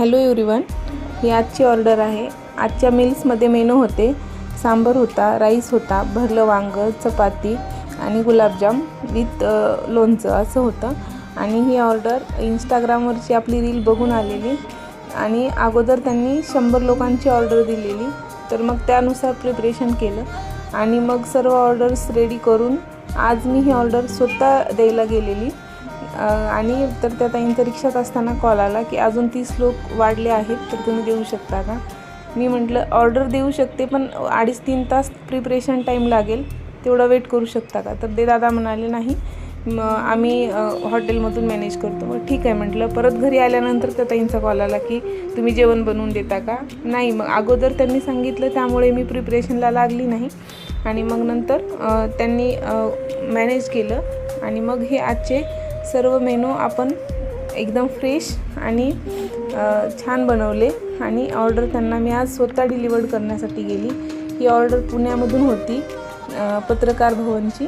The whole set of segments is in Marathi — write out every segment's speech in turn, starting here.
हॅलो एव्हरीवन, ही आजची ऑर्डर आहे। आजच्या मील्समध्ये मेनू होते, सांबर होता, राईस होता, भरलं वांगं, चपाती आणि गुलाबजाम विथ लोणचं असं होतं। आणि ही ऑर्डर इंस्टाग्रामवरची आपली रील बघून आलेली आणि अगोदर त्यांनी 100 लोकांची ऑर्डर दिलेली, तर मग त्यानुसार प्रिपरेशन केलं आणि मग सर्व ऑर्डर्स रेडी करून आज मी ही ऑर्डर स्वतः द्यायला गेलेली। आणि तर त्या ताईंच्या रिक्षात असताना कॉल आला की अजून 30 लोक वाढले आहेत, तर तुम्ही देऊ शकता का। मी म्हटलं ऑर्डर देऊ शकते, पण 2.5-3 तास प्रिपरेशन टाईम लागेल, तेवढा वेट करू शकता का। तर ते दादा म्हणाले नाही, आम्ही हॉटेलमधून मॅनेज करतो। मग ठीक आहे म्हटलं। परत घरी आल्यानंतर त्या ताईंचा कॉल आला की तुम्ही जेवण बनवून देता का। नाही, मग अगोदर त्यांनी सांगितलं त्यामुळे मी प्रिपरेशनला लागली नाही आणि मग नंतर त्यांनी मॅनेज केलं आणि मग हे आजचे सर्व मेनू आपण एकदम फ्रेश आणि छान बनवले आणि ऑर्डर त्यांना मी आज स्वतः डिलिव्हर्ड करण्यासाठी गेली। ही ऑर्डर पुण्यामधून होती, पत्रकार भवनची,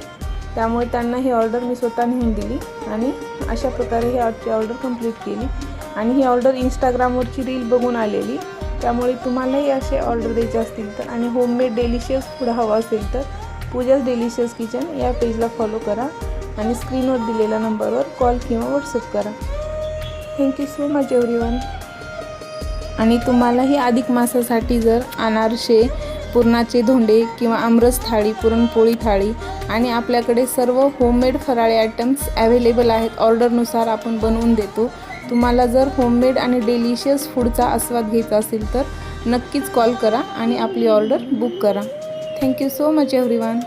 त्यामुळे त्यांना ही ऑर्डर मी स्वतः नेऊन दिली आणि अशा प्रकारे ही आजची ऑर्डर कंप्लीट केली। आणि ही ऑर्डर इंस्टाग्रामवरची रील बघून आलेली, त्यामुळे तुम्हालाही असे ऑर्डर द्यायचे असतील तर आणि होममेड डेलिशियस फूड हवं असेल तर पूजाज डेलिशियस किचन या पेजला फॉलो करा आणि स्क्रीनवर दिलेल्या नंबरवर कॉल किंवा व्हॉट्सअप करा। Thank you so much everyone. आणि तुम्हालाही अधिक मासासाठी जर अनारसे, पुरणाचे धोंडे किंवा आमरस थाळी, पुरणपोळी थाळी आणि आपल्याकडे सर्व होममेड फराळी आयटम्स अवेलेबल आहेत, ऑर्डरनुसार आपण बनवून देतो। तुम्हाला जर होममेड आणि डेलिशियस फूडचा आस्वाद घ्यायचा असेल तर नक्कीच कॉल करा आणि आपली ऑर्डर बुक करा। Thank you so much everyone.